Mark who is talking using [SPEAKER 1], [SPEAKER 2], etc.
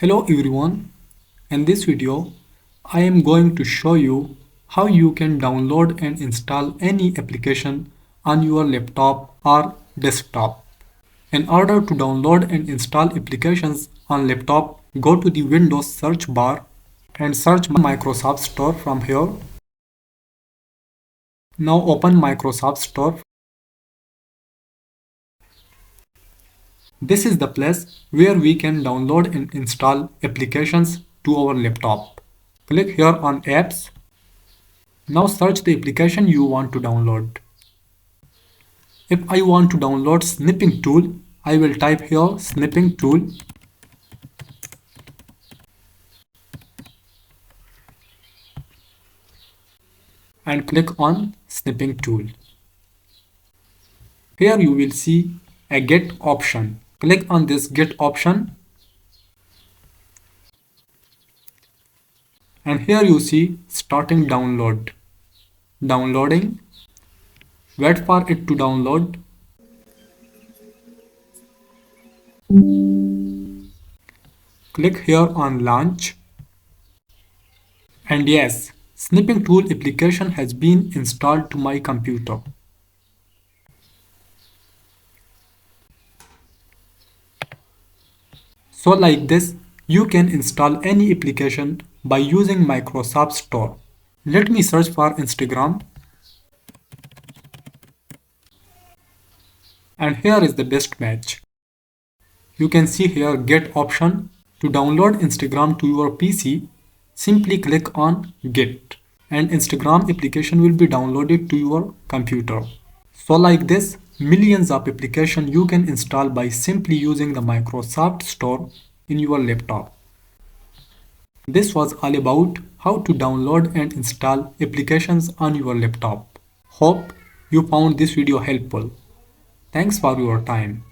[SPEAKER 1] Hello everyone, in this video I am going to show you how you can download and install any application on your laptop or desktop. In order to download and install applications on laptop, go to the Windows search bar and search Microsoft Store from here. Now open Microsoft Store. This is the place where we can download and install applications to our laptop. Click here on Apps. Now search the application you want to download. If I want to download Snipping Tool, I will type here Snipping Tool. And click on Snipping Tool. Here you will see a Get option. Click on this Get option. And here you see starting download. Downloading. Wait for it to download. Click here on Launch. And yes, Snipping Tool application has been installed to my computer. So like this, you can install any application by using Microsoft Store. Let me search for Instagram. And here is the best match. You can see here Get option. To download Instagram to your PC, simply click on Get and Instagram application will be downloaded to your computer. So like this, millions of applications you can install by simply using the Microsoft Store in your laptop. This was all about how to download and install applications on your laptop. Hope you found this video helpful. Thanks for your time.